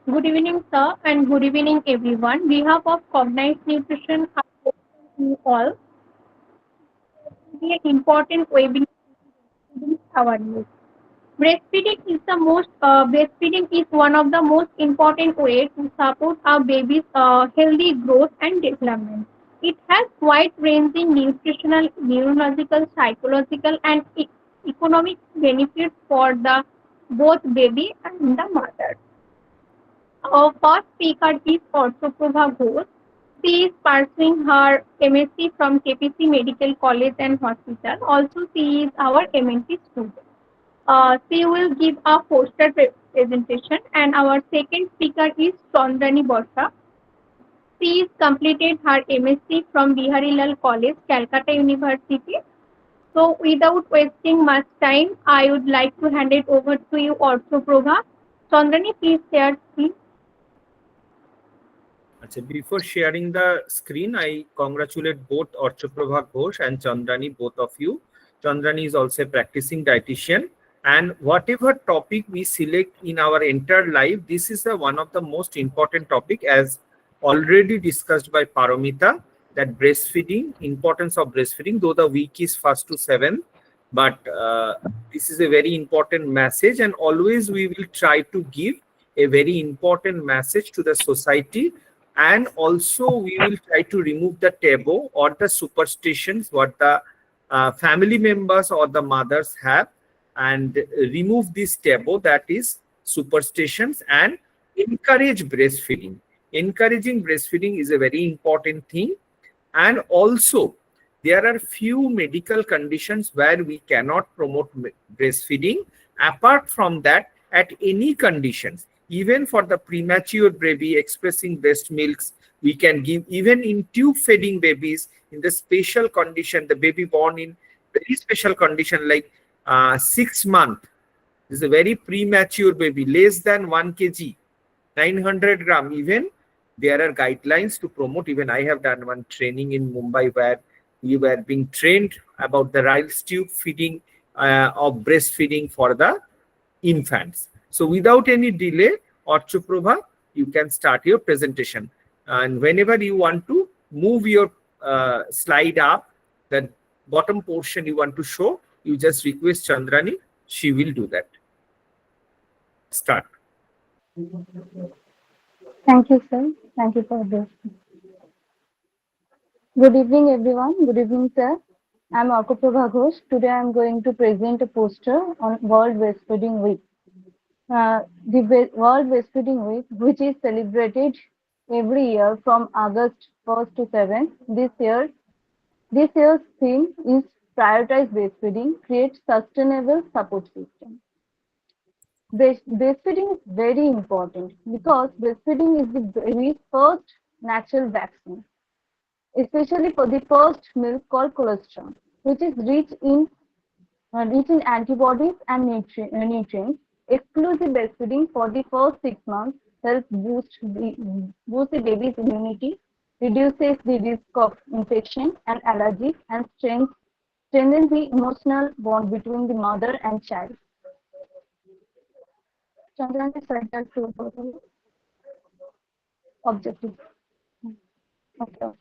Good evening, sir, and good evening, everyone. Behalf of Cognized Nutrition, I welcome you all to the important webinar Breastfeeding awareness. Breastfeeding is one of the most important ways to support our baby's healthy growth and development. It has wide-ranging nutritional, neurological, psychological, and economic benefits for the both baby and the mother. Our first speaker is Orthoprabha Ghosh. She is pursuing her MSc from KPC Medical College and Hospital. Also, she is our MNT student. She will give a poster presentation. And our second speaker is Chandrani Bosha. She has completed her MSc from Biharilal College, Calcutta University. So, without wasting much time, I would like to hand it over to you, Orthoprabha. Chandrani, please share screen. Before sharing the screen, I congratulate both Archoprabha Ghosh and Chandrani, both of you. Chandrani is also a practicing dietitian, and whatever topic we select in our entire life, this is one of the most important topic, as already discussed by Paramita, that breastfeeding, importance of breastfeeding, though the week is 1st to 7th, but this is a very important message, and always we will try to give a very important message to the society, and also we will try to remove the taboo or the superstitions what the family members or the mothers have, and remove this taboo, that is superstitions, and encourage breastfeeding. Encouraging breastfeeding is a very important thing. And also there are few medical conditions where we cannot promote breastfeeding. Apart from that, at any conditions, even for the premature baby expressing breast milks, we can give. Even in tube feeding babies, in the special condition, the baby born in very special condition, like 6 month, this is a very premature baby, less than 1 kg, 900 gram. Even there are guidelines to promote. Even I have done one training in Mumbai where we were being trained about the Riles tube feeding of breastfeeding for the infants. So without any delay, Archoprabha, you can start your presentation. And whenever you want to move your slide up, the bottom portion you want to show, you just request Chandrani, she will do that. Start. Thank you, sir. Thank you for this. Good evening, everyone. Good evening, sir. I'm Arkoprabha Ghosh. Today I'm going to present a poster on World Breastfeeding Week. The World Breastfeeding Week, which is celebrated every year from August 1st to 7th. This year's theme is Prioritize Breastfeeding, Create Sustainable Support System. Breastfeeding is very important because breastfeeding is the baby's first natural vaccine, especially for the first milk called colostrum, which is rich in antibodies and nutrients. Exclusive breastfeeding for the first 6 months helps boost the baby's immunity, reduces the risk of infection and allergies, and strengthens the emotional bond between the mother and child. Chandran is central to objective. Okay.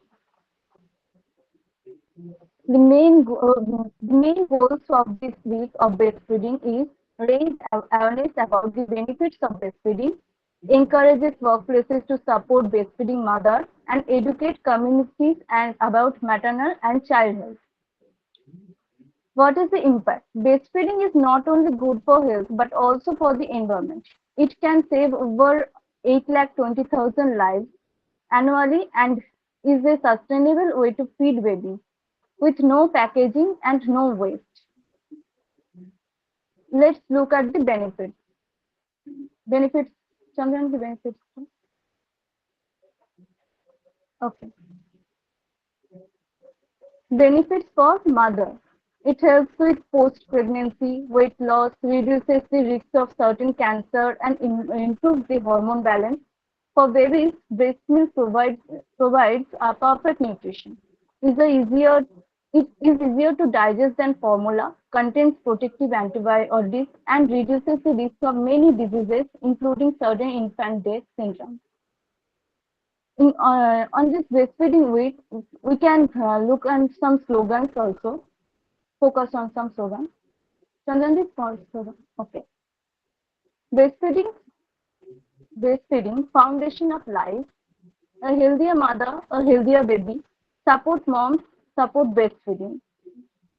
The main goals of this week of breastfeeding is raise awareness about the benefits of breastfeeding, encourages workplaces to support breastfeeding mothers, and educate communities about maternal and child health. What is the impact? Breastfeeding is not only good for health but also for the environment. It can save over 8,20,000 lives annually and is a sustainable way to feed babies with no packaging and no waste. Let's look at the benefits. Benefits, Chandran, the benefits. Okay. Benefits for mother. It helps with post-pregnancy, weight loss, reduces the risk of certain cancer, and improves the hormone balance. For babies, breast milk provides a perfect nutrition. Is easier It is easier to digest than formula, contains protective antibiotics, and reduces the risk of many diseases, including certain infant death syndrome. On this breastfeeding week, we can look at some slogans also, focus on some slogans. Chandan, slogan. Okay. Breastfeeding, breastfeeding, foundation of life. A healthier mother, a healthier baby. Support moms, support breastfeeding.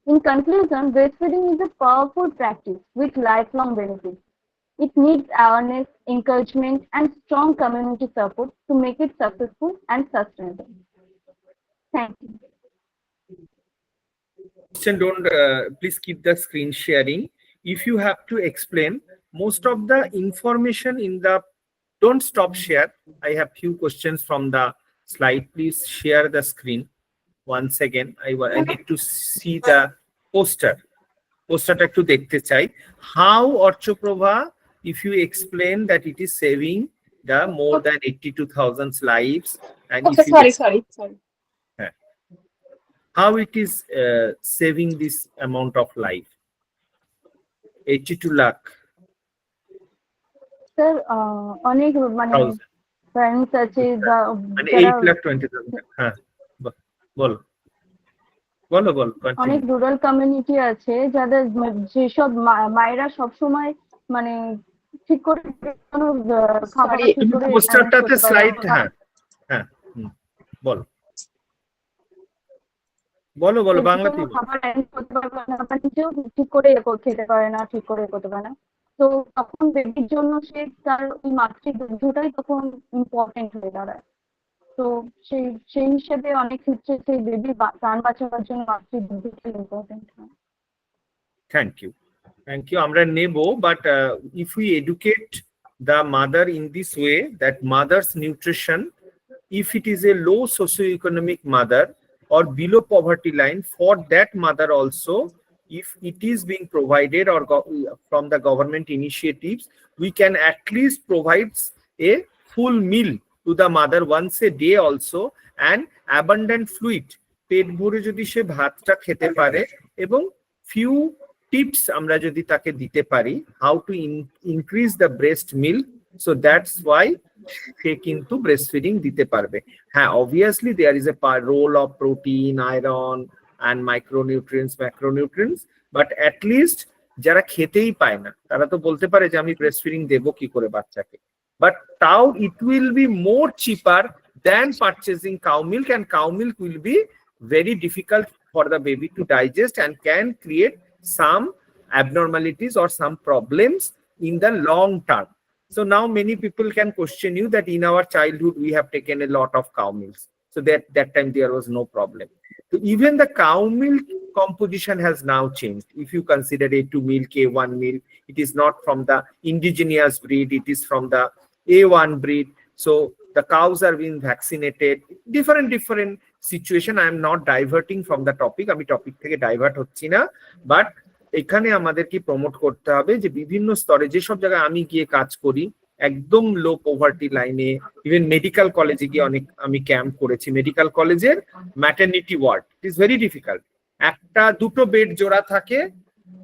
In conclusion, breastfeeding is a powerful practice with lifelong benefits. It needs awareness, encouragement, and strong community support to make it successful and sustainable. Thank you. Question, don't please keep the screen sharing. If you have to explain most of the information in the, don't stop share. I have few questions from the slide. Please share the screen once again. I need to see the poster. পোস্টারটা একটু দেখতে চাই। How Orchoprabha, if you explain that it is saving the more than 82,000 lives, and if you sorry. how it is saving this amount of life? 82 lakh. Sir অনেক মানে friends আছে মানে 8,20,000। হ্যাঁ বলো বলো বলো। অনেক রুরাল কমিউনিটি আছে যাদের যেসব মায়েরা সবসময় মানে ঠিক করে খাবার ঠিক করে পোস্টারটাতে স্লাইড। হ্যাঁ হ্যাঁ বলো বলো বলো বাংলাতে খাবার অ্যারেঞ্জ করতে পারবে না, বা নিজেও ঠিক করে খেতে পারে না, ঠিক করে করতে পারে না। তো তখন বেবির জন্য সে তার ওই মাতৃদুগ্ধটাই তখন ইম্পর্টেন্ট হয়ে দাঁড়ায়। তো সেই হিসেবে অনেক ক্ষেত্রে সেই বেবি প্রাণ বাঁচাবার জন্য মাতৃদুগ্ধটাই ইম্পর্টেন্ট হয়। Thank you. আমরা নেব, but if we educate the mother in this way, that mother's nutrition, if it is a low socioeconomic mother or below poverty line, for that mother also, if it is being provided or from the government initiatives, we can at least provide a full meal to the mother once a day also, and abundant fluid, পেট ভরে যদি সে ভাতটা খেতে পারে, এবং few tips আমরা যদি তাকে দিতে পারি how to increase the breast milk, so that's why সে কিন্তু breastfeeding দিতে পারবে। হ্যাঁ, obviously there is a role of protein, iron and micronutrients, macronutrients, but at least যারা খেতেই পায় না তারা তো বলতে পারে যে আমি breastfeeding দেবো কি করে বাচ্চাকে, but তাও it will be more cheaper than purchasing cow milk, and cow milk will be very difficult for the baby to digest and can create some abnormalities or some problems in the long term. So now many people can question you that in our childhood we have taken a lot of cow milks, so that time there was no problem. So even the cow milk composition has now changed. If you consider A2 milk, A1 milk, it is not from the indigenous breed, it is from the A1 breed. So the cows are being vaccinated, different situation. I am not diverting from the topic, আমি topic থেকে divert হচ্ছি না, but এখানে আমাদের কি promote করতে হবে যে বিভিন্ন স্তরে যেসব জায়গায় আমি গিয়ে কাজ করি, একদম লো পভার্টি লাইনে, ইভেন মেডিকেল কলেজে গিয়ে অনেক আমি ক্যাম্প করেছি। মেডিকেল কলেজের maternity ward it is very difficult, একটা দুটো বেড জোড়া থাকে,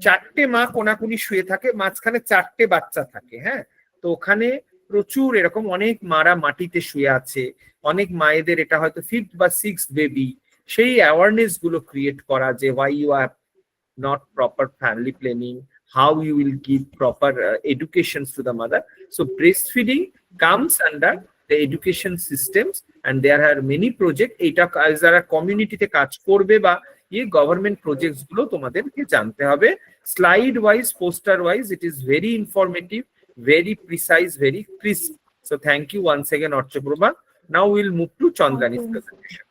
চারটে মা কোনাকুনি শুয়ে থাকে, মাঝখানে চারটে বাচ্চা থাকে। হ্যাঁ, তো ওখানে প্রচুর এরকম অনেক মারা মাটিতে শুয়ে আছে, অনেক মায়েদের এটা হয়তো 5th বা 6th বেবি। সেই অ্যাওয়ারনেস গুলো ক্রিয়েট করা যে why you are not proper family planning, how you will give proper educations to the mother. So breastfeeding comes under the education systems, and there are many projects এটা যারা কমিউনিটিতে কাজ করবে বা গভর্নমেন্ট প্রজেক্টস গুলো তোমাদেরকে জানতে হবে। Slide wise, poster wise, it is very informative, very precise, very crisp. So thank you once again, Orchoprabha. Now we'll move to Chandrani's presentation.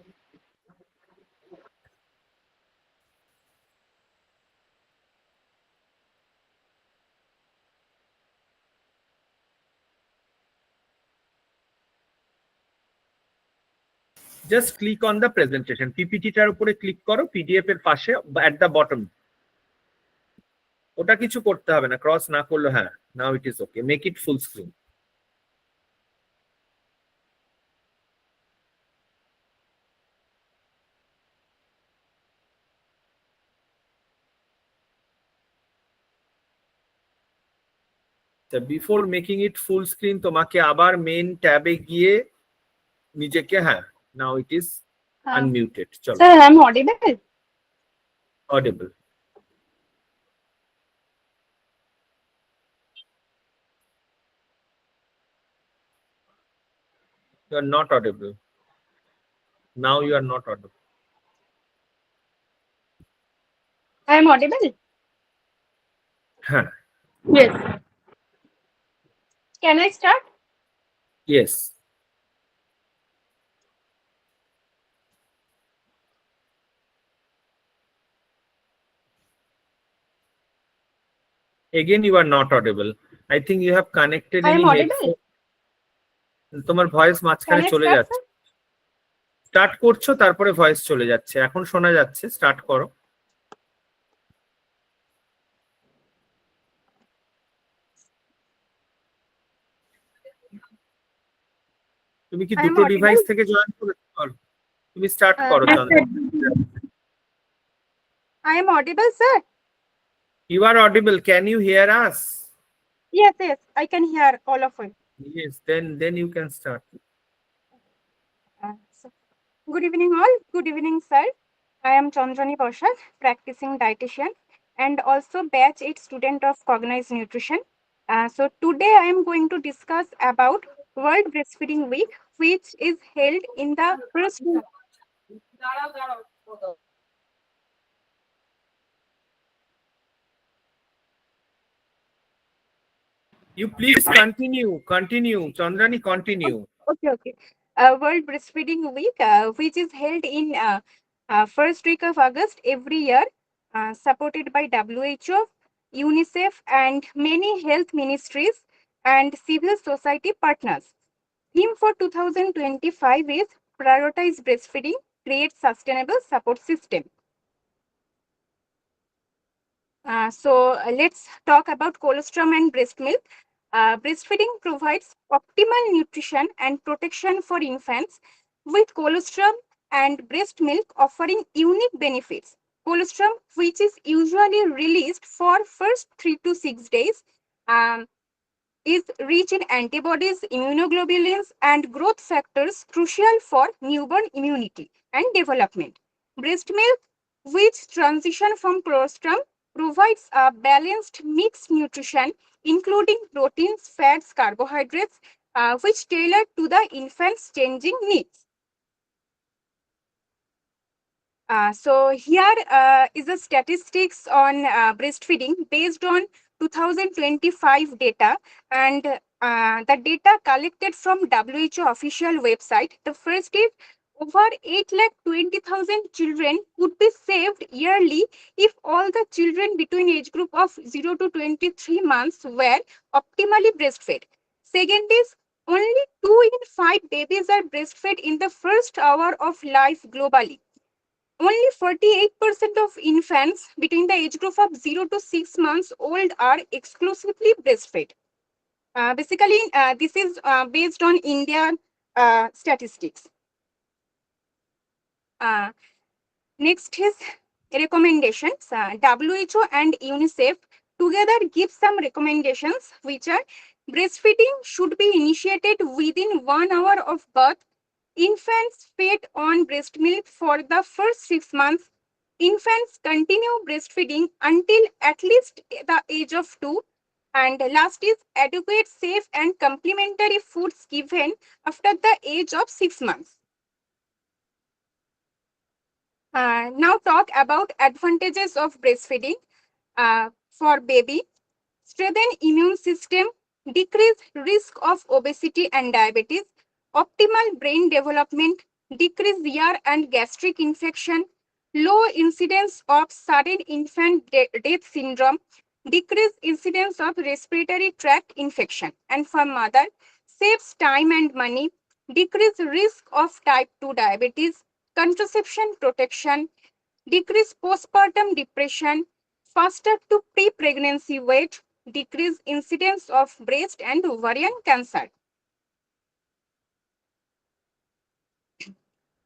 Just click on the presentation. PPT টার উপরে click করো, PDF এর পাশে at the bottom. ওটা কিছু করতে হবে না, ক্রস না করলে। হ্যাঁ, now it is okay. Make it full screen. Before making it full screen তোমাকে আবার মেইন ট্যাবে গিয়ে নিজেকে, হ্যাঁ, নাও ইট ইজ আনমিউটেড। চলো, Sir, I'm audible? Audible. You are not audible. Now you are not audible. I'm audible? হ্যাঁ, Yes. Can I start? yes. Again, you are not audible. I think you have connected I am any audible? headphone. তোমার voice মাঝখানে Can I চলে start, যাচ্ছে। Start করছো, তারপরে voice চলে যাচ্ছে। এখন শোনা যাচ্ছে, স্টার্ট করো। তুমি কি I am দুটো audible? ডিভাইস থেকে জয়েন করেছো? তুমি স্টার্ট করো, Yes, Chandra. I am audible, sir. You are audible. Can you hear us? Yes, I can hear all of you. Yes, then you can start. So, good evening, all. Good evening, sir. I am Chandrani Bashar, practicing dietitian and also batch 8 student of Cognized Nutrition. So today I am going to discuss about World Breastfeeding Week, which is held in the first. You please continue. Chandrani, continue. Okay. World Breastfeeding Week, which is held in first week of August every year, supported by WHO, UNICEF, and many health ministries and civil society partners. Theme for 2025 is prioritize breastfeeding, create sustainable support system. Let's talk about colostrum and breast milk. Breastfeeding provides optimal nutrition and protection for infants, with colostrum and breast milk offering unique benefits. Colostrum, which is usually released for first 3 to 6 days, is rich in antibodies, immunoglobulins, and growth factors crucial for newborn immunity and development. Breast milk, which transition from colostrum, provides a balanced mixed nutrition, including proteins, fats, carbohydrates, which tailor to the infant's changing needs. So here is the statistics on breastfeeding based on 2025 data, and the data collected from WHO official website. The first is over 8,20,000 children would be saved yearly if all the children between age group of 0 to 23 months were optimally breastfed. Second is only 2 in 5 babies are breastfed in the first hour of life globally. Only 48% of infants between the age group of 0 to 6 months old are exclusively breastfed. Basically, this is based on Indian statistics. Next is recommendations. WHO and UNICEF together give some recommendations, which are breastfeeding should be initiated within 1 hour of birth. Infants fed on breast milk for the first 6 months. Infants continue breastfeeding until at least the age of 2. And last is adequate, safe, and complementary foods given after the age of 6 months. Now talk about advantages of breastfeeding for baby. Strengthen immune system, decrease risk of obesity and diabetes, optimal brain development, decrease ear and gastric infection, low incidence of sudden infant death syndrome, decrease incidence of respiratory tract infection. And for mother, saves time and money, decrease risk of type 2 diabetes, contraception protection, decrease postpartum depression, faster to pre-pregnancy weight, decrease incidence of breast and ovarian cancer.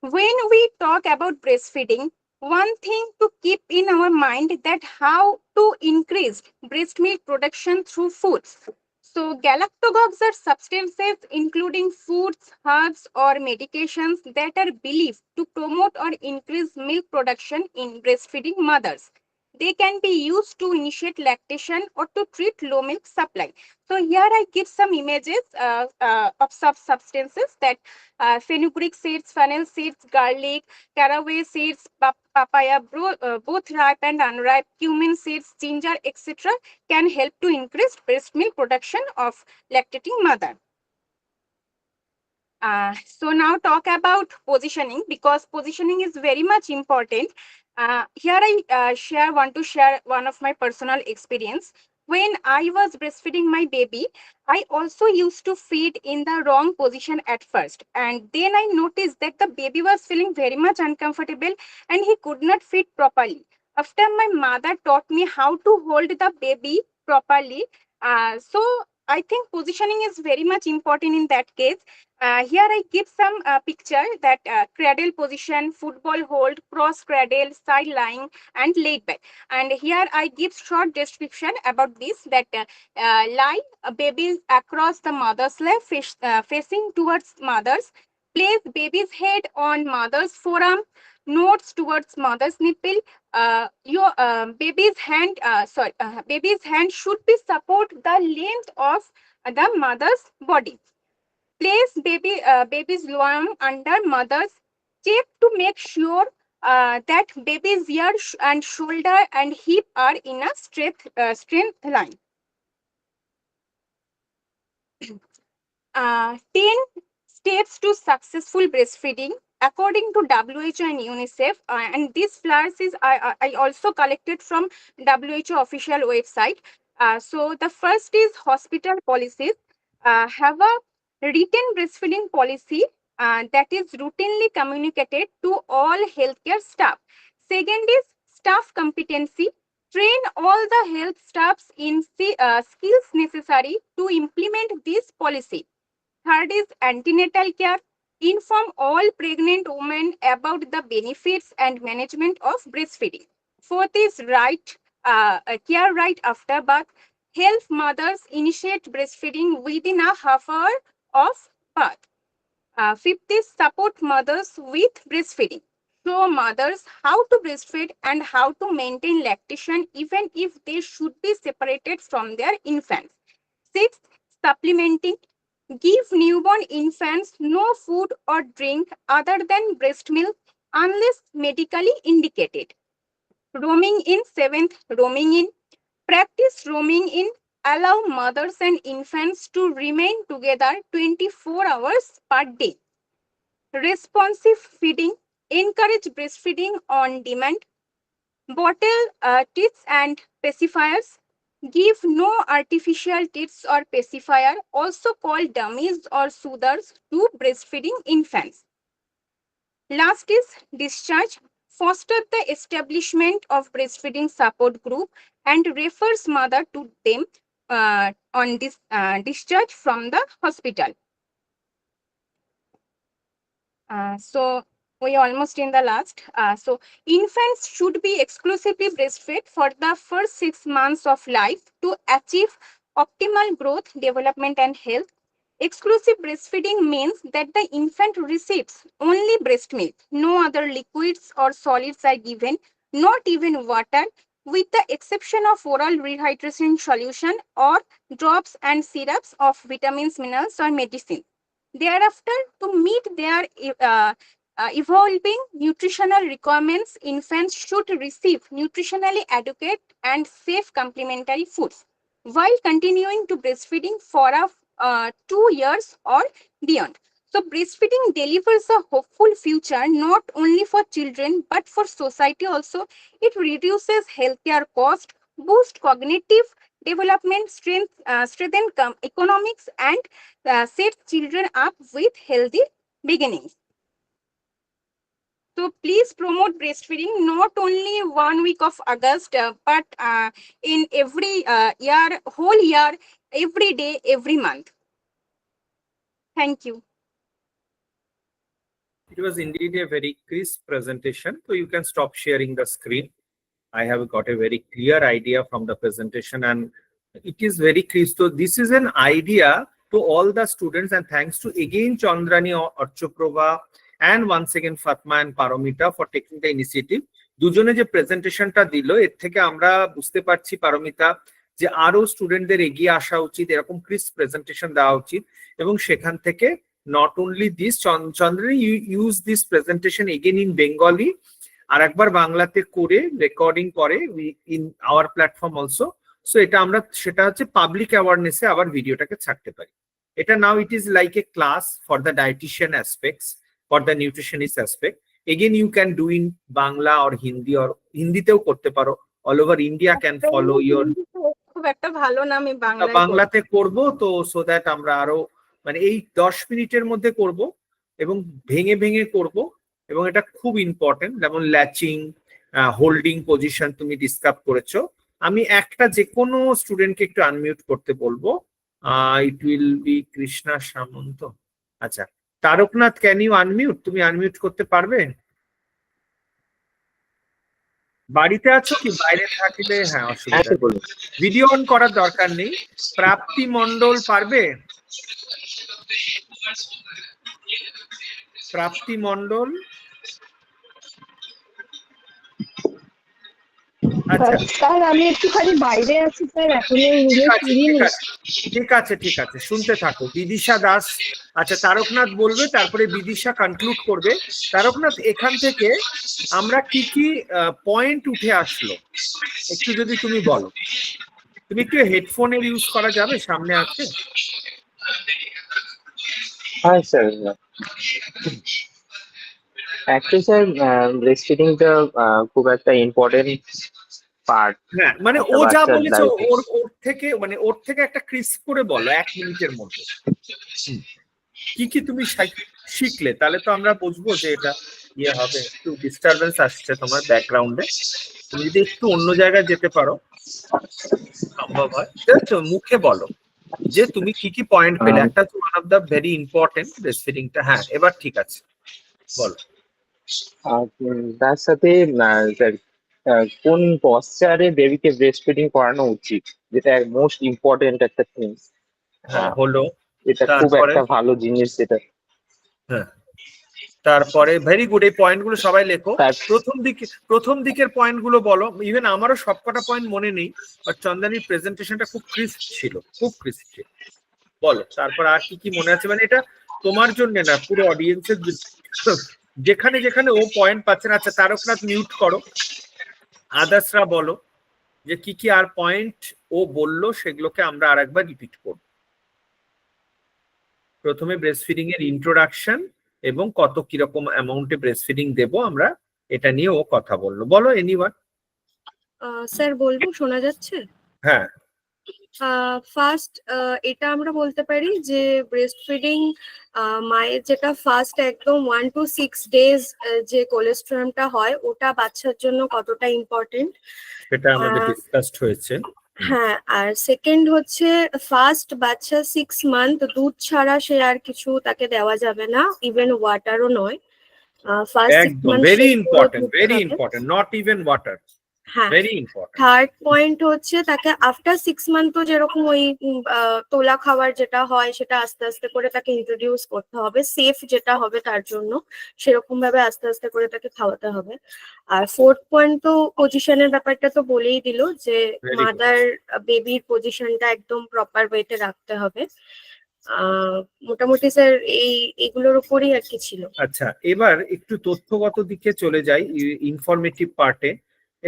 When we talk about breastfeeding, one thing to keep in our mind that how to increase breast milk production through foods. So galactogogues are substances including foods, herbs, or medications that are believed to promote or increase milk production in breastfeeding mothers. They can be used to initiate lactation or to treat low milk supply. So here I give some images of some substances that fenugreek seeds, fennel seeds, garlic, caraway seeds, papaya, both ripe and unripe, cumin seeds, ginger, etc. can help to increase breast milk production of lactating mother. So now talk about positioning, because positioning is very much important. Here I want to share one of my personal experience. When I was breastfeeding my baby, I also used to feed in the wrong position at first. And then I noticed that the baby was feeling very much uncomfortable and he could not feed properly. After my mother taught me how to hold the baby properly, so I think positioning is very much important in that case. Here I give some picture that cradle position, football hold, cross cradle, side lying, and laid back. And here I give short description about this, that lie baby across the mother's lap, facing towards mother's. Place baby's head on mother's forearm, notes towards mother's nipple. Your baby's hand should be support the length of the mother's body. Place baby's loin under mother's cheek to make sure that baby's ear and shoulder and hip are in a straight line. 10 steps to successful breastfeeding according to WHO and UNICEF. And these flyers is I also collected from WHO official website. So the first is hospital policies. Have a written breastfeeding policy that is routinely communicated to all healthcare staff. Second is staff competency. Train all the health staffs in skills necessary to implement this policy. Third is antenatal care. Inform all pregnant women about the benefits and management of breastfeeding. Fourth is care right after birth. Help mothers initiate breastfeeding within a half hour of birth. Fifth is support mothers with breastfeeding. Show mothers how to breastfeed and how to maintain lactation even if they should be separated from their infants. Sixth, supplementing. Give newborn infants no food or drink other than breast milk unless medically indicated. Roaming in. Seventh, roaming in. Practice roaming in. Allow mothers and infants to remain together 24 hours per day. Responsive feeding. Encourage breastfeeding on demand. Bottle teats and pacifiers. Give no artificial teats or pacifier, also called dummies or soothers, to breastfeeding infants. Last is discharge. Foster the establishment of breastfeeding support group and refers mother to them on this discharge from the hospital. So we are almost in the last. So infants should be exclusively breastfed for the first 6 months of life to achieve optimal growth, development, and health. Exclusive breastfeeding means that the infant receives only breast milk. No other liquids or solids are given, not even water, with the exception of oral rehydration solution or drops and syrups of vitamins, minerals, or medicine. Thereafter, to meet their evolving nutritional requirements, infants should receive nutritionally adequate and safe complementary foods while continuing to breastfeeding for 2 years or beyond. So breastfeeding delivers a hopeful future not only for children but for society also. It reduces healthcare cost, boosts cognitive development, strengthen economics, and set children up with healthy beginnings. So please promote breastfeeding not only 1 week of August, but in every year, whole year, every day, every month. Thank you. It was indeed a very crisp presentation. So you can stop sharing the screen. I have got a very clear idea from the presentation, and It is very crisp. So this is an idea to all the students, and thanks to again Chandrani Archoprabha and once again Fatma and Paramita for taking the initiative. দুজনে যে প্রেজেন্টেশনটা দিল এর থেকে আমরা বুঝতে পারছি পারমিতা যে আরো স্টুডেন্টদের এগিয়ে আসা উচিত, এরকম ক্রিস্প প্রেজেন্টেশন দেওয়া উচিত, এবং সেখান থেকে not only this Chandrani use this presentation again in Bengali, আর একবার বাংলাতে করে রেকর্ডিং করে in our platform also. So এটা আমরা সেটা হচ্ছে পাবলিক অ্যাওয়ারনেসে আবার ভিডিওটাকে ছাড়তে পারি। এটা now it is like a class for the dietician aspects, for the nutritionist aspect. Again you can do in Bangla or Hindi, or হিন্দিতেও করতে পারো। All over India can follow your. খুব একটা ভালো না, আমি বাংলাতে করব তো, সো দ্যাট আমরা আরো মানে এই 10 মিনিটের মধ্যে করব এবং ভেঙে ভেঙে করব, এবং এটা খুব ইম্পর্টেন্ট। যেমন ল্যাচিং, হোল্ডিং পজিশন তুমি ডিসকাস করেছো। আমি একটা যে কোনো স্টুডেন্টকে একটু আনমিউট করতে বলবো। ইট উইল বি কৃষ্ণা সামন্ত। আচ্ছা, তারকনাথ, ক্যান ইউ আনমিউট? তুমি আনমিউট করতে পারবে? বাড়িতে আছো কি বাইরে থাকলে? হ্যাঁ, অসুবিধা। ভিডিও অন করার দরকার নেই। প্রাপ্তি মণ্ডল পারবে? প্রাপ্তি মণ্ডল, আচ্ছা স্যার আমি একটুখানি বাইরে আছি স্যার, এখনো ঠিক আছে ঠিক আছে, শুনতে থাকো। বিদিশা দাস, আচ্ছা তারকনাথ বলবে, তারপরে বিদিশা কনক্লুড করবে। তারকনাথ, এখান থেকে আমরা কি কি পয়েন্ট উঠে আসলো একটু যদি তুমি বলো। তুমি একটু হেডফোনের ইউজ করা যাবে? সামনে আছে। হ্যাঁ স্যার, অ্যাকচুয়ালি স্যার ব্রেস্ট ফিডিংটা খুব একটা ইম্পর্টেন্ট পার্ট। হ্যাঁ, মানে ও যা বলেছে ওর থেকে একটা ক্রিস্প করে বলো 1 মিনিটের মধ্যে কি কি তুমি শিখলে, তাহলে তো আমরা বুঝবো যে এটা ইয়ে হবে। একটু ডিস্টারবেন্স আসছে তোমার ব্যাকগ্রাউন্ডে, তুমি যদি একটু অন্য জায়গায় যেতে পারো সম্ভব হয়। মুখে বলো যে তুমি কি কি পয়েন্ট পেলে। একটা তো one of the very important breast ফিডিংটা। হ্যাঁ, এবার ঠিক আছে, বলো। তার সাথে স্যার কোন পশ্চারে বেবিকে ব্রেস্ট ফিডিং করানো উচিত, যেটা মোস্ট ইম্পর্টেন্ট একটা থিং হলো। এটা খুব একটা ভালো জিনিস যেটা। হ্যাঁ, তারপরে ভেরি গুড, এই পয়েন্ট গুলো সবাই লেখো। প্রথম দিকের পয়েন্ট গুলো বলো। ইভেন আমারও সবকটা পয়েন্ট মনে নেই, বাট চন্দ্রানীর প্রেজেন্টেশনটা খুব ক্রিস্প ছিল, খুব ক্রিস্প ছিল। বলো তারপর আর কি কি মনে আছে। মানে এটা তোমার জন্য না, পুরো অডিয়েন্সের, যেখানে যেখানে ও পয়েন্ট পাচ্ছে না। আচ্ছা তারকনাথ মিউট করো, আদার্সরা বলো যে কি কি আর পয়েন্ট ও বললো, সেগুলোকে আমরা আর একবার রিপিট করব। প্রথমে ব্রেস্ট ফিডিং এর ইন্ট্রোডাকশন এবং কত কিরকম অ্যামাউন্টে ব্রেস্ট ফিডিং দেবো আমরা, এটা নিয়ে ও কথা বললো। বলো এনিওয়ান। স্যার বলবো, শোনা যাচ্ছে? হ্যাঁ, ফার্স্ট এটা আমরা বলতে পারি যে ব্রেস্ট ফিডিং মায়ের যেটা ফার্স্ট একদম 1 to 6 days যে কোলেস্টেরলটা হয়, ওটা বাচ্চার জন্য কতটা ইম্পর্টেন্ট এটা আমাদের ডিসকাসড হয়েছে। হ্যাঁ, আর সেকেন্ড হচ্ছে ফার্স্ট বাচ্চা 6 মান্থ দুধ ছাড়া সে আর কিছু তাকে দেওয়া যাবে না, ইভেন ওয়াটারও নয়। ফার্স্ট 6 একদম month very important, not even water. হ্যাঁ, ভেরি ইম্পর্টেন্ট। থার্ড পয়েন্ট হচ্ছে তাকে আফটার 6 মান্থ যেরকম ওই তোলা খাবার যেটা হয় সেটা আস্তে আস্তে করে তাকে ইন্ট্রোডিউস করতে হবে, সেফ যেটা হবে তার জন্য সেরকম ভাবে আস্তে আস্তে করে তাকে খাওয়াতে হবে। আর ফোর্থ পয়েন্ট তো পজিশনের ব্যাপারটা তো বলেই দিল যে মাদার বেবির পজিশনটা একদম প্রপার ওয়েতে রাখতে হবে। মোটামুটি স্যার এইগুলোর উপরই আর কি ছিল। আচ্ছা, এবার একটু তথ্যগত দিকে চলে যাই, ইনফরমেটিভ পার্টে।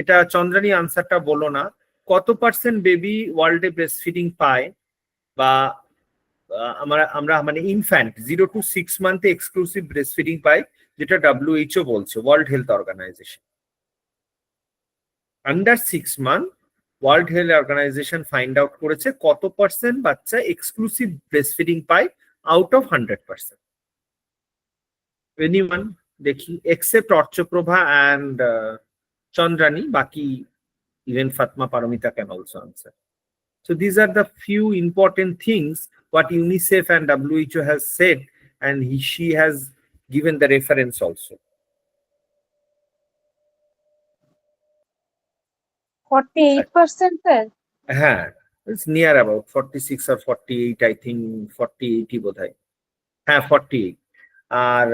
এটা চন্দ্রানী আনসারটা বলো না, কত পার্সেন্ট বেবি ওয়ার্ল্ডে ব্রেস্ট ফিডিং পায়, বা আমরা মানে ইনফ্যান্ট 0 to 6 মান্থে এক্সক্লুসিভ ব্রেস্ট ফিডিং পায়, যেটা WHO বলছে, world health organization. Under 6 month world health organization find out করেছে কত পার্সেন্ট বাচ্চা এক্সক্লুসিভ ব্রেস্ট ফিডিং পায় আউট অফ 100%। এনিওয়ান দেখি, except Archaprabha and Chandrani, baki even Fatma, Paramita can also answer. So these are the few important things what UNICEF and WHO has said, and she has given the reference also. 48%, sir. হ্যাঁ, It's near about 46 or 48, I think 48 বোধ হয়, হ্যাঁ 48। আর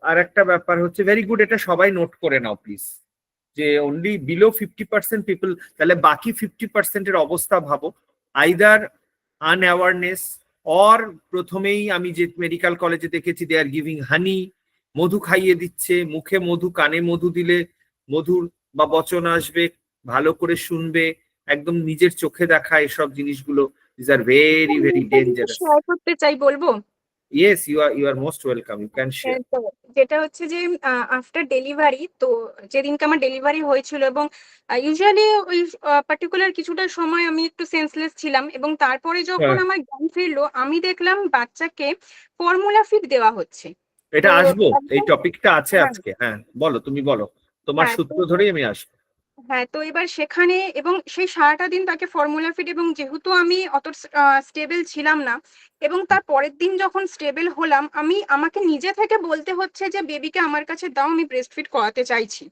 আর একটা ব্যাপার হচ্ছে, very good, এটা সবাই note করে নাও প্লিজ, যে অনলি বিলো 50% পিপল, তাহলে বাকি 50% এর অবস্থা ভাবো। আইদার আনঅ্যাওয়ারনেস, অর প্রথমেই আমি যে মেডিকেল কলেজে দেখেছি দে আর গিভিং হানি, মধু খাইয়ে দিচ্ছে, মুখে মধু, কানে মধু দিলে মধুর বা বচন আসবে, ভালো করে শুনবে, একদম নিজের চোখে দেখা এসব জিনিসগুলো, this are very very dangerous. Share করতে চাই, বলবো? Yes, you are most welcome, you can share. তো যেটা হচ্ছে যে আফটার ডেলিভারি, তো যেদিনকে আমার ডেলিভারি হয়েছিল, এবং ইউজুয়ালি ওই পার্টিকুলার কিছুটা সময় আমি একটু সেন্সলেস ছিলাম, এবং তারপরে যখন আমার জ্ঞান ফিরলো, আমি দেখলাম বাচ্চাকে ফর্মুলা ফিড দেওয়া হচ্ছে। এটা তো আসবো, এই একদম, টপিকটা আছে হ্যাঁ আজকে, হ্যাঁ বলো, তুমি বলো, তোমার হ্যাঁ, সূত্র ধরেই আমি আসবো। হ্যাঁ, তো এবার সেখানে, এবং সেই সারাটা দিন তাকে ফর্মুলা ফিড, এবং যেহেতু আমি অত স্টেবল ছিলাম না, এবং তার পরের দিন যখন স্টেবল হলাম, আমাকে নিজে থেকে বলতে হচ্ছে যে বেবিকে আমার কাছে দাও, আমি ব্রেস্ট ফিড করাতে চাইছি,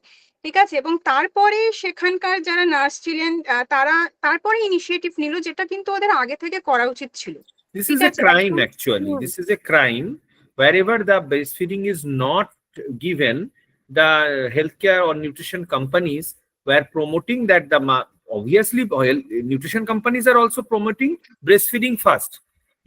ঠিক আছে। এবং তারপরে সেখানকার যারা নার্স ছিলেন, তারা তারপরে ইনিশিয়েটিভ নিল, যেটা কিন্তু ওদের আগে থেকে করা উচিত ছিল, This ঠিক is a আছে। crime, actually. This is a crime. Wherever the breastfeeding is not given, the healthcare or nutrition companies were promoting that obviously nutrition companies are also promoting breastfeeding first.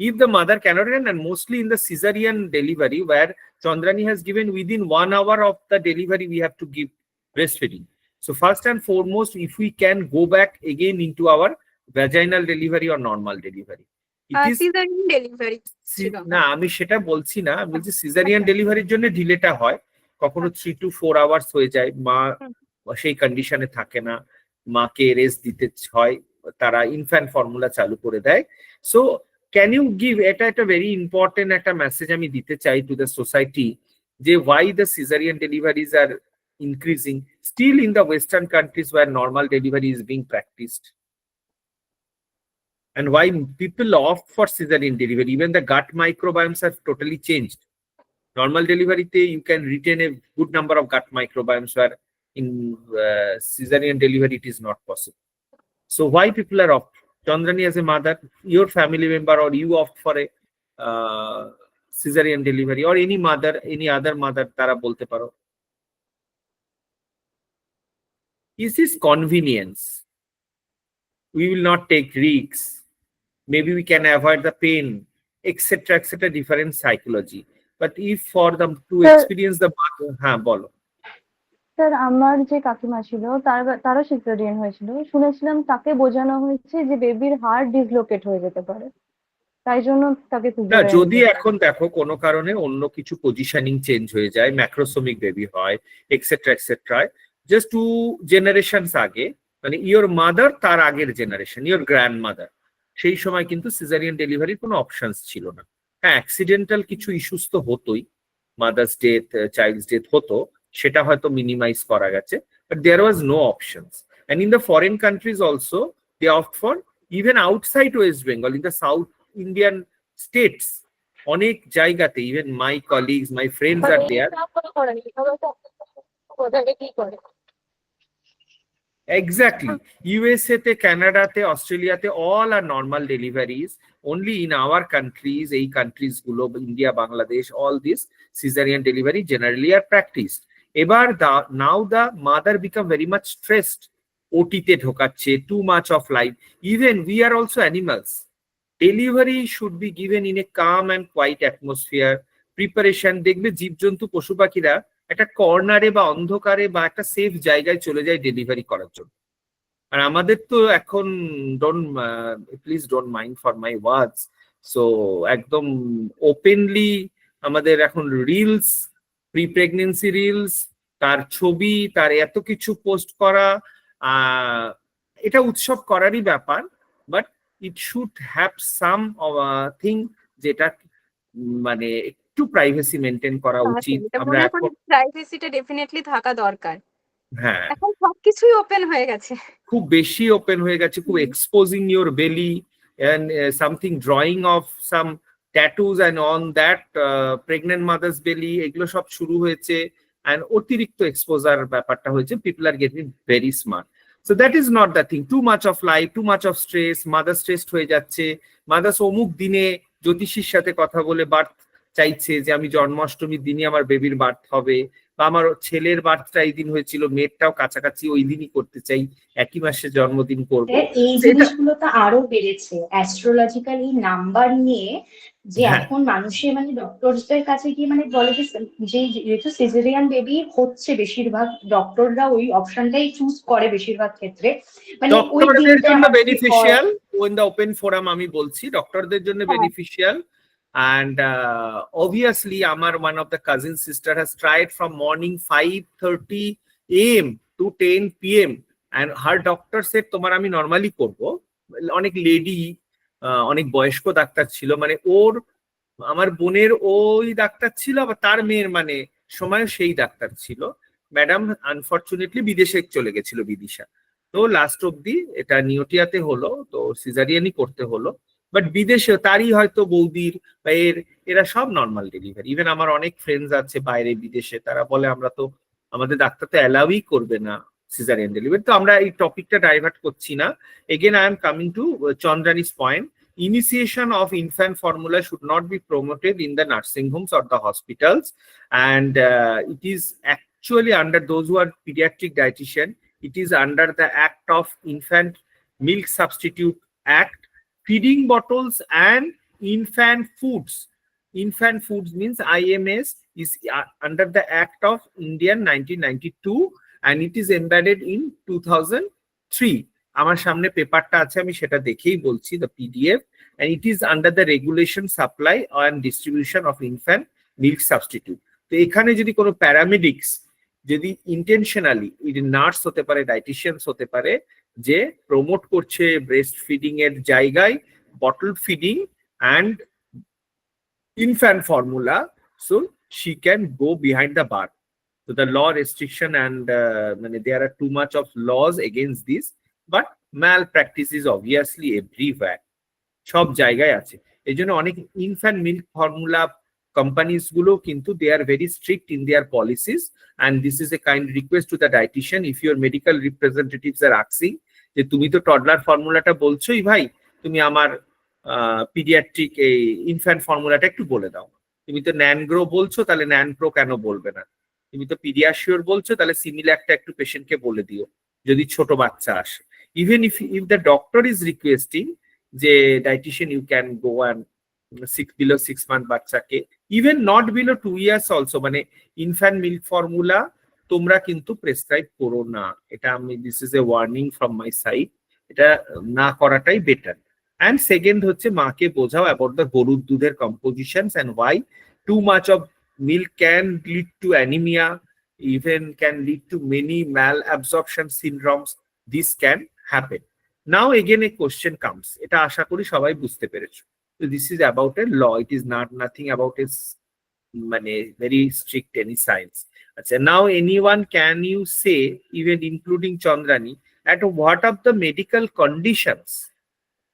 If the mother cannot, and mostly in the cesarean delivery, where Chandrani has given within 1 hour of the delivery, we have to give breastfeeding. So first and foremost, if we can go back again into our vaginal delivery or normal delivery. It is caesarean delivery ছিল। না, আমি সেটা বলছি না, আমি বলছি caesarean ডেলিভারির জন্য ডিলেটা হয়, কখনো 3 to 4 আওয়ার্স হয়ে যায়, মা সেই কন্ডিশনে থাকে না, মাকে রেস্ট দিতে হয়, তারা ইনফ্যান্ট ফর্মুলা চালু করে দেয়। সো ক্যান ইউ গিভ, এটা একটা ভেরি ইম্পর্টেন্ট একটা মেসেজ আমি দিতে চাই টু দ্য সোসাইটি, যে why the caesarean deliveries are increasing still in the western countries where normal delivery is being practised, and why people opt for cesarean delivery. Even the gut microbiomes have totally changed. Normal delivery, you can retain a good number of gut microbiomes, where in cesarean delivery it is not possible. So why people are opt? Chandrani, as a mother, your family member or you opt for a cesarean delivery, or any mother, any other mother, tara bolte paro. Is this convenience? We will not take risks. Maybe we can avoid the pain, etc., different psychology. But if for them to Sir, experience the bolo. Sir, আমার যে কাকিমা ছিল তারও caesarean হয়েছিল, শুনেছিলাম তাকে বোঝানো হয়েছে যে বেবির হার্ট ডিসলোকেট হয়ে যেতে পারে, তাই জন্য তাকে না, সিজারিয়ান যদি এখন দেখো কোনো কারণে অন্য কিছু পজিশনিং চেঞ্জ হয়ে যায়, ম্যাক্রোসোমিক বেবি হয়, এক্সেট্রা, জাস্ট 2 জেনারেশনস আগে, মানে ইওর মাদার, তার আগের জেনারেশন, ইওর গ্র্যান্ড মাদার, সেই সময় কিন্তু সিজারিয়ান ডেলিভারির কোনো অপশনস ছিল না। হ্যাঁ, অ্যাক্সিডেন্টাল কিছু ইস্যুস তো হতোই, মাদার্স ডেথ, চাইল্ডস ডেথ হতো, সেটা হয়তো মিনিমাইজ করা গেছে, but there was no options. And in the foreign countries also they opt for, even outside West Bengal, in the south Indian states, অনেক জায়গাতে, even my colleagues, my friends are there. Exactly. USA te, Canada te, Australia te, all are normal deliveries. Only in our countries, এই countries গুলো, India, Bangladesh, all this cesarean delivery generally are practiced. এবার now the mother become very much stressed. OT-তে ঢোকাচ্ছে, too much of life. Even we are also animals. Delivery should be given in a calm and quiet atmosphere. Preparation, দেখবে জীবজন্তু, পশু পাখিরা একটা কর্নারে বা অন্ধকারে বা একটা সেফ জায়গায় চলে যায় ডেলিভারি করার জন্য। আর আমাদের তো এখন, please don't mind for my words, so একদম ওপেনলি আমাদের এখন রিলস, প্রি প্রেগনেন্সি রিলস, তার ছবি, তার এত কিছু পোস্ট করা, এটা উৎসব করারই ব্যাপার, but it should have some thing, যেটা মানে একটু প্রাইভেসি মেনটেন করা উচিত। আমরা এখন প্রাইভেসিটা ডেফিনেটলি থাকা দরকার। হ্যাঁ, এখন সবকিছুই ওপেন হয়ে গেছে, খুব বেশি ওপেন হয়ে গেছে, খুব এক্সপোজিং ইউর বেলি and something drawing of some tattoos and on that pregnant mother's belly, এগুলো সব শুরু হয়েছে, and অতিরিক্ত এক্সপোজার ব্যাপারটা হয়েছে, people are getting very smart. So that is not the thing. Too much of life, too much of stress, mother stressed হয়ে যাচ্ছে, mother's অমুক দিনে জ্যোতিষীর সাথে কথা বলে বার্থ চাইছে যে আমি জন্মাষ্টমীর দিনই আমার বেবির বার্থ হবে, বা আমার ছেলের বার্থটা এই দিন হয়েছিল, মেয়েরটাও কাছাকাছি ওই দিনই করতে চাই, একই মাসে জন্মদিন করব। এই জিনিসগুলো তো আরো বেড়েছে অ্যাস্ট্রোলজিক্যাল এই নাম্বার নিয়ে, যে হ্যাঁ। এখন মানুষের মানে ডক্টরদের কাছে গিয়ে মানে বলে যে যেহেতু সিজারিয়ান বেবি হচ্ছে বেশিরভাগ ডক্টররা ওই অপশনটাই চুজ করে বেশিরভাগ ক্ষেত্রে, মানে ওই ডক্টরদের দিনটা জন্য আমার কি beneficial, in the open forum আমি বলছি ডক্টরদের জন্য হ্যাঁ। Beneficial. And obviously, one of the cousin sister has tried from morning 5:30 a.m. to 10 p.m. and her doctor said, "তোমার আমি নরমালি করব।" অনেক লেডি, অনেক বয়স্ক ডাক্তার ছিল, মানে ওর আমার বোনের ওই ডাক্তার ছিল, আবার তার মেয়ের মানে সময় সেই ডাক্তার ছিল। ম্যাডাম আনফরচুনেটলি বিদেশে চলে গেছিল, বিদিশা। তো লাস্ট অব্দি এটা নিউটিয়াতে হলো, তো সিজারিয়ানই করতে হলো। বাট বিদেশে তারই হয়তো বৌদির বা এরা সব নর্মাল ডেলিভারি। ইভেন আমার অনেক ফ্রেন্ডস আছে বাইরে বিদেশে, তারা বলে আমরা তো, আমাদের ডাক্তার তো অ্যালাউই করবে না সিজারিয়ান ডেলিভারি। তো আমরা এই টপিকটা ডাইভার্ট করছি না। Again I am coming to Chandrani's point. Initiation of infant formula should not be promoted in the nursing homes or the hospitals, and it is actually under those who are pediatric dietitian, it is under the Act of Infant Milk Substitute Act. Feeding bottles and infant foods. Infant foods means IMS is under the Act of Indian 1992 and it is embedded in 2003. আমার সামনে পেপারটা আছে, আমি সেটা দেখেই বলছি, the PDF, and it is under the regulation supply and distribution of infant milk substitute. তো এখানে যদি কোনো প্যারামেডিক্স যদি ইন্টেনশনালি নার্স হতে পারে, ডাইটিশিয়ানস হতে পারে, যে প্রমোট করছে ব্রেস্ট ফিডিং এর জায়গায় bottle feeding and infant formula, so she can go behind the bar. So the law restriction and there are too much of laws against this, but malpractice is obviously everywhere. সব জায়গায় আছে। এই জন্য অনেক infant milk formula companies গুলো কিন্তু they are very strict in their policies, and this is a kind request to the dietitian. If your medical representatives are asking যে তুমি তো টডলার ফর্মুলাটা বলছোই ভাই, তুমি আমার পিডিয়াট্রিক এই ইনফ্যান্ট ফর্মুলাটা একটু বলে দাও। তুমি তো ন্যানগ্রো বলছো, তাহলে ন্যানপ্রো কেন বলবে না? তুমি তো পিডিয়াশিওর বলছো, তাহলে সিমিল্যাকটা একটু পেশেন্টকে বলে দিও যদি ছোট বাচ্চা আসে। Even if the doctor is requesting যে dietitian you can go and below 6 month বাচ্চাকে, even not below 2 years also, মানে ইনফ্যান্ট মিল্ক ফর্মুলা তোমরা কিন্তু প্রেসক্রাইব করো না। এটা আমি, this is a warning from my side, এটা না করাটাই বেটার। অ্যান্ড সেকেন্ড হচ্ছে মাকে বোঝাও অ্যাবাউট দ্য গরুর দুধের compositions and why too much of milk can lead to anemia, even can lead to many malabsorption syndromes. This can happen. Now again a question comes, এটা আশা করি সবাই বুঝতে পেরেছো। So this is about a law, it is not nothing about a মানে very strict any science. আচ্ছা, now anyone can you say, even including Chandrani, at what of the medical conditions,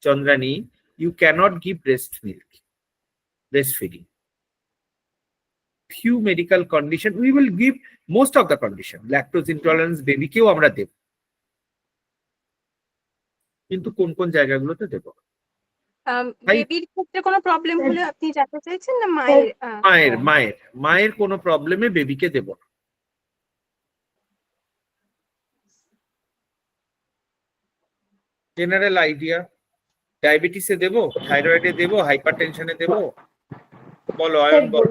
Chandrani, you cannot give breast milk, breastfeeding? Few medical condition we will give, most of the condition, lactose intolerance baby কেও আমরা দেব, কিন্তু কোন কোন জায়গাগুলোতে দেব? বেবির ক্ষেত্রে কোনো problem হলে আপনি জানতে চাইছেন না মায়ের? মায়ের কোনো প্রবলেমে বেবিকে দেব না। জেনারেল আইডিয়া, ডায়াবেটিসে দেব, থাইরয়েডে দেব, হাইপারটেনশনে দেব, বলো আয়ন বল।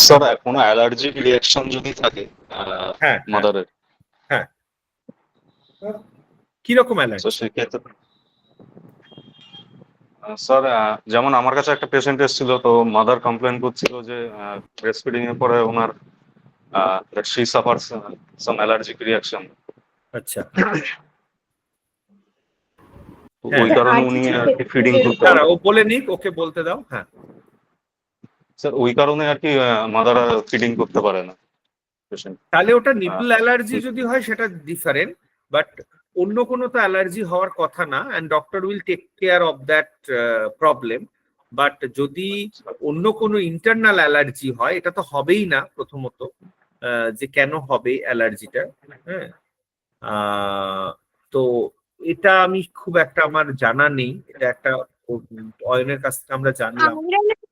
স্যার কোনো অ্যালার্জিক রিঅ্যাকশন যদি থাকে মাদারের, হ্যাঁ কিরকম অ্যালার্জি? তো সেক্ষেত্রে স্যার যেমন আমার কাছে একটা পেশেন্ট এসেছিল, তো মাদার কমপ্লেন করছিল যে ব্রেস্ট ফিডিং এর পরে ওনার শি সাফারস সাম অ্যালার্জিক রিঅ্যাকশন। আচ্ছা, ওই কারণে উনি আর কি ফিডিং করতে পারে। ও বলে নিক, ওকে বলতে দাও। হ্যাঁ স্যার ওই কারণে আর কি মাদার ফিডিং করতে পারে না পেশেন্ট। তাহলে ওটা নিপল অ্যালার্জি যদি হয় সেটা ডিফারেন্ট, বাট অন্য কোনো তো অ্যালার্জি হওয়ার কথা না, and doctor will take care of that problem. But যদি অন্য কোনো ইন্টারনাল অ্যালার্জি হয়, এটা তো হবেই না প্রথমত, যে কেন হবে অ্যালার্জিটা। হ্যাঁ, তো এটা আমি খুব একটা আমার জানা নেই, এটা একটা অয়নের কাছ থেকে আমরা জানলাম।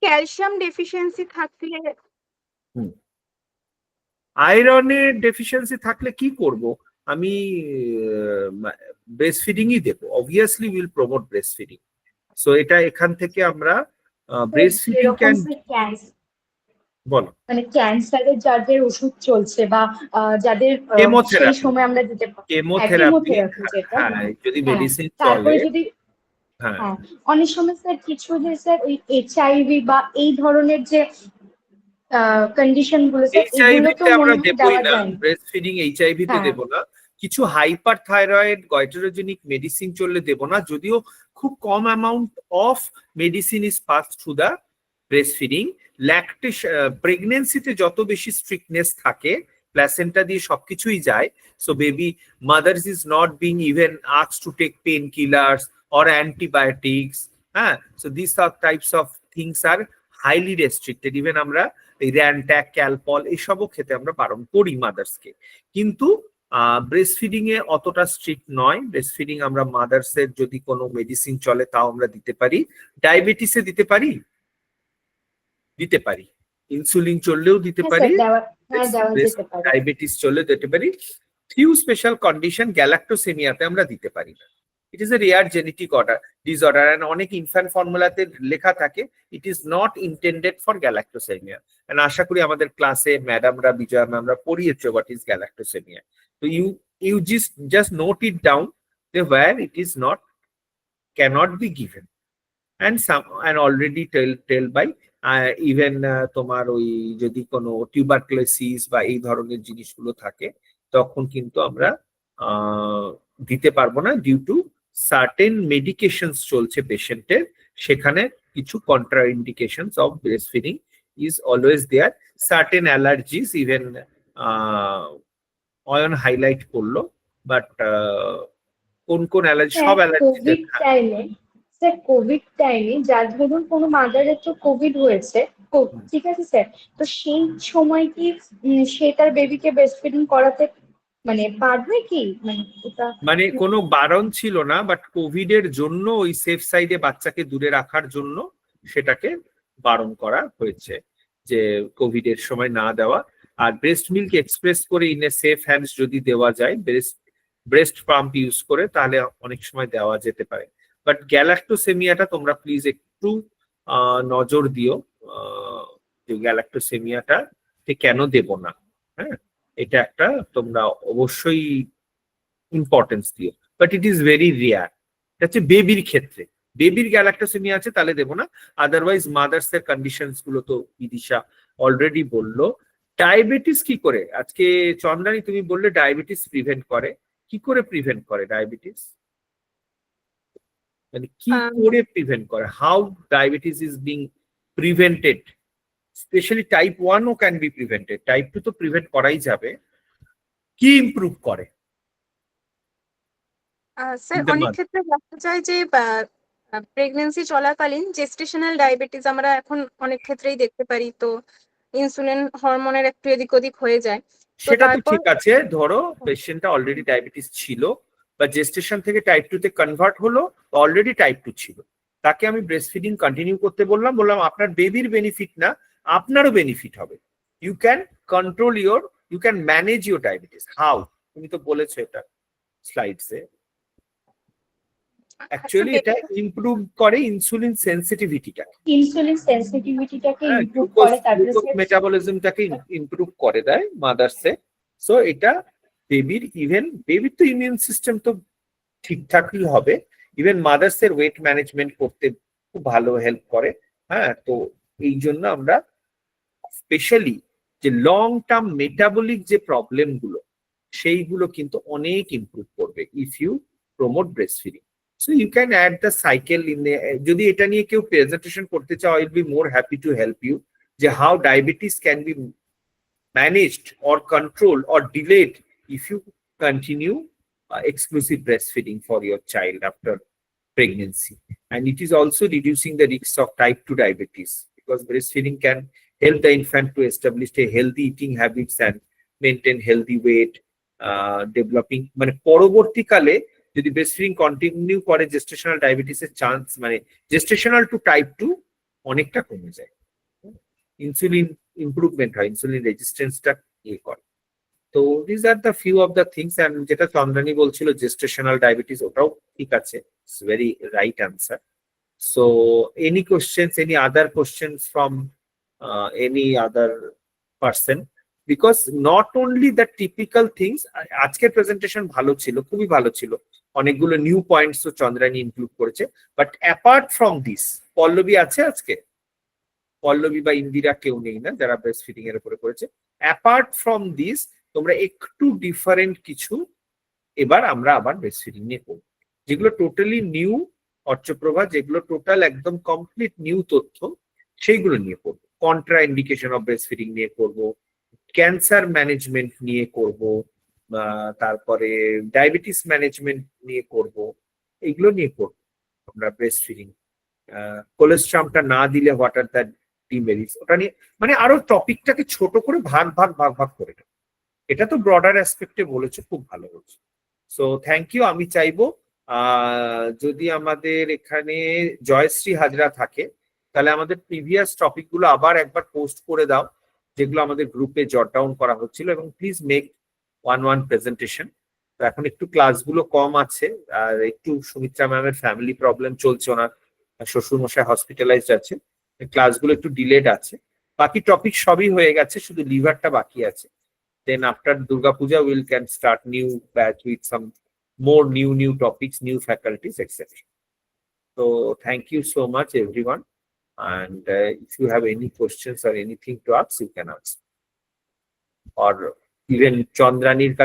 ক্যালসিয়াম ডেফিসিয়েন্সি থাকলে, আয়রনের ডেফিসিয়েন্সি থাকলে কি করব আমি? ব্রেস্ট ফিডিংই দেবো, obviously will promote breast feeding. So এটা এখান থেকে আমরা ব্রেস্ট ফিডিং ক্যান, বলো মানে ক্যান্সারের যাদের ওষুধ চলছে বা যাদের সেই কেমোথেরাপি, সময় আমরা দিতে পারি কেমোথেরাপি, যেটা হ্যাঁ যদি হ্যাঁ, মেডিসিন তারপরে চলে, যদি হ্যাঁ হ্যাঁ অনেক সময় স্যার কিছু যে স্যার ওই এইচআইভি বা এই ধরনের যে কন্ডিশন গুলো স্যার এগুলো এইচআইভি তো তে আমরা মনে হয় দেবই দেওয়া না, যায় না। ব্রেস্ট ফিডিং এইচআইভি তে হ্যাঁ দেবো না। কিছু হাইপার থাইরয়েড গয়টেরোজেনিক মেডিসিন চললে দেবো না, যদিও খুব কম amount of medicine is pass through the breast feeding. Lactation প্রেগনেন্সিতে যত বেশি স্ট্রিক্টনেস থাকে, প্ল্যাসেন্টা দিয়ে সবকিছুই যায়, so baby mothers is not being even asked to take pain killers or antibiotics. হ্যাঁ, so this are types of things are highly restricted. Even আমরা Rantac, Calpol এসবও খেতে আমরা বারণ করি মাদার্সকে, কিন্তু ব্রেস্ট ফিডিং এ অতটা স্ট্রিক্ট নয়। ব্রেস্ট ফিডিং আমরা মাদার্স এর যদি কোনো মেডিসিন চলে তাও আমরা দিতে পারি। ডায়াবেটিসে দিতে পারি, দিতে পারি। ইনসুলিন চললেও দিতে হ্যাঁ পারি, স্যার দেওয়া যেতে পারে। ডায়াবেটিস চললে দিতে পারি। ফিউ স্পেশাল কন্ডিশন গ্যালাক্টোসেমিয়াতে আমরা দিতে পারি না। It is a rare genetic disorder, and অনেক ইনফ্যান্ট ফর্মুলাতে লেখা থাকে it is not intended for galactosemia. And আশা করি আমাদের ক্লাসে ম্যাডামরা, বিজয়া ম্যামরা পড়িয়েছে হোয়াট ইজ গ্যালাক্টোসেমিয়া। তো you just note it down where it is not, cannot be given, and already tell by even তোমার ওই যদি কোনো টিউবারকুলোসিস বা এই ধরনের জিনিসগুলো থাকে তখন কিন্তু আমরা দিতে পারবো না, ডিউ টু সার্টেন মেডিকেশনস চলছে পেশেন্টের, সেখানে কিছু contraindications of breast feeding is always there. Certain allergies even Ayan highlight করলো, বাট কোন কোন অ্যালার্জি, সব অ্যালার্জি স্যার কোভিড টাইমে যার ধরুন কোনো মাদারের তো কোভিড হয়েছে, ঠিক আছে স্যার, তো সেই সময় কি সে তার বেবিকে ব্রেস্ট ফিডিং করাতে মানে পারবে কি? মানে কোনো বারণ ছিল না, বাট কোভিড এর জন্য ওই সেফ সাইডে বাচ্চাকে দূরে রাখার জন্য সেটাকে বারণ করা হয়েছে, যে কোভিড এর সময় না দেওয়া। আর ব্রেস্ট মিল্ক এক্সপ্রেস করে ইন এ সেফ হ্যান্ডস যদি দেওয়া যায়, ব্রেস্ট পাম্প ইউজ করে, তাহলে অনেক সময় দেওয়া যেতে পারে। বাট গ্যালাক্টোসেমিয়াটা তোমরা প্লিজ একটু নজর দিও, যে গ্যালাক্টোসেমিয়াটা কেন দেব না। হ্যাঁ, এটা একটা তোমরা অবশ্যই ইম্পর্টেন্স দিও, but it is very rare. এটা হচ্ছে বেবির ক্ষেত্রে, বেবির গ্যালাক্টোসেমিয়া আছে তাহলে দেবো না, আদারওয়াইজ মাদার্স এর কন্ডিশনস গুলো তো বিদিশা অলরেডি বললো। ডায়াবেটিস কি করে, আজকে চন্দ্রানী তুমি বললে ডায়াবেটিস প্রিভেন্ট করে, কি করে প্রিভেন্ট করে ডায়াবেটিস? মানে কি করে প্রিভেন্ট করে? How diabetes is being prevented? Specially type 1 ও ক্যান বি প্রিভেন্টেড, টাইপ 2 তো প্রিভেন্ট করাই যাবে। কি ইমপ্রুভ করে? স্যার অনেক ক্ষেত্রে দেখা যায় যে প্রেগন্যান্সি চলাকালীন জেস্টেশনাল ডায়াবেটিস আমরা এখন অনেক ক্ষেত্রেই দেখতে পারি, তো ইনসুলিন হরমোনের একটু এদিক ওদিক হয়ে যায়। সেটা তো ঠিক আছে, ধরো পেশেন্টটা অলরেডি ডায়াবেটিস ছিল বা জেস্টেশন থেকে টাইপ 2 তে কনভার্ট হলো, অলরেডি টাইপ 2 ছিল, তাকে আমি ব্রেস্ট ফিডিং কন্টিনিউ করতে বললাম আপনার বেবির বেনিফিট না, আপনারও বেনিফিট হবে। You can control you can manage your diabetes. How? তুমি তো বলেছো এটা স্লাইডসে। অ্যাকচুয়ালি এটা ইমপ্রুভ করে ইনসুলিন সেনসিটিভিটিটাকে, ইমপ্রুভ করে, তারপরে মেটাবলিজমটাকে ইমপ্রুভ করে দেয় মাদার্সে। সো এটা বেবির তো ইমিউন সিস্টেম তো ঠিকঠাকই হবে, ইভেন মাদার্স এর ওয়েট ম্যানেজমেন্ট করতে খুব ভালো হেল্প করে। হ্যাঁ, তো এই জন্য আমরা স্পেশালি যে লং টার্ম মেটাবলিক যে প্রবলেম গুলো, সেইগুলো কিন্তু অনেক ইমপ্রুভ করবে if you promote breast feeding. So you can add the cycle in the, যদি এটা নিয়ে কেউ প্রেজেন্টেশন করতে চাও, I will be more happy to help you, যে how diabetes can be managed or controlled or delayed if you continue exclusive breastfeeding for your child after pregnancy. And it is also reducing the risks of type 2 diabetes, because breastfeeding can help the infant to establish a healthy eating habits and maintain healthy weight. Developing, মানে পরবর্তীকালে যদি breast feeding continue করে gestational ডায়াবেটিসের chance, মানে gestational two type 2 অনেকটা কমে যায়, insulin improvement হয়, ইনসুলিন রেজিস্ট্যান্সটা ইয়ে করে। তো this are the few of the things. And যেটা চন্দ্রানী বলছিল জেস্টেশনাল ডায়াবেটিস, ওটাও ঠিক আছে, it's very right answer. So any questions, any other questions from any other person? Because not only the typical things, আজকের presentation ভালো ছিল, খুবই ভালো ছিল, অনেকগুলো নিউ পয়েন্টস ও চন্দ্রানী ইনক্লুড করেছে। But apart from this, Pallavi আছে আজকে? পল্লবী বা ইন্দিরা কেউ নেই না যারা ব্রেস্ট ফিডিং এর উপরে করেছে। অ্যাপার্ট ফ্রম দিস তোমরা একটু ডিফারেন্ট কিছু এবার আমরা আবার ব্রেস্ট ফিডিং নিয়ে করবো, যেগুলো টোটালি নিউ অর্চপ্রভা, যেগুলো টোটাল একদম কমপ্লিট নিউ তথ্য, সেইগুলো নিয়ে করবো। Contra indication of breast feeding নিয়ে করবো, ক্যান্সার ম্যানেজমেন্ট নিয়ে করব, তারপরে ডায়াবেটিস ম্যানেজমেন্ট নিয়ে করব, এইগুলো নিয়ে করবো আমরা ব্রেস্ট ফিডিং। কোলেস্ট্রামটা না দিলে হোয়াট আর দ্য ডিমেরিটস, ওটা নিয়ে মানে আরো টপিকটাকে ছোট করে ভাগ ভাগ ভাগ ভাগ করে দেবো। এটা তো ব্রডার অ্যাসপেক্টে বলেছো, খুব ভালো বলছো। So thank you. আমি চাইবো যদি আমাদের এখানে জয়শ্রী হাজরা থাকে তাহলে আমাদের প্রিভিয়াস টপিকগুলো আবার একবার পোস্ট করে দাও, যেগুলো আমাদের গ্রুপে জট ডাউন করা হচ্ছিল, এবং প্লিজ মেক ওয়ান প্রেজেন্টেশন। তো এখন একটু ক্লাসগুলো কম আছে, আর একটু সুমিত্রা ম্যামের ফ্যামিলি প্রবলেম চলছে, ওনার শ্বশুর মশাই হসপিটালাইজড আছে, ক্লাসগুলো একটু ডিলেড আছে। বাকি টপিক সবই হয়ে গেছে, শুধু লিভারটা বাকি আছে। Then after Durga Puja, we can start new batch with some more new topics, new faculties, etc. So thank you so much, everyone. And if you have any questions or anything to ask, you can ask. Or even Chandrani's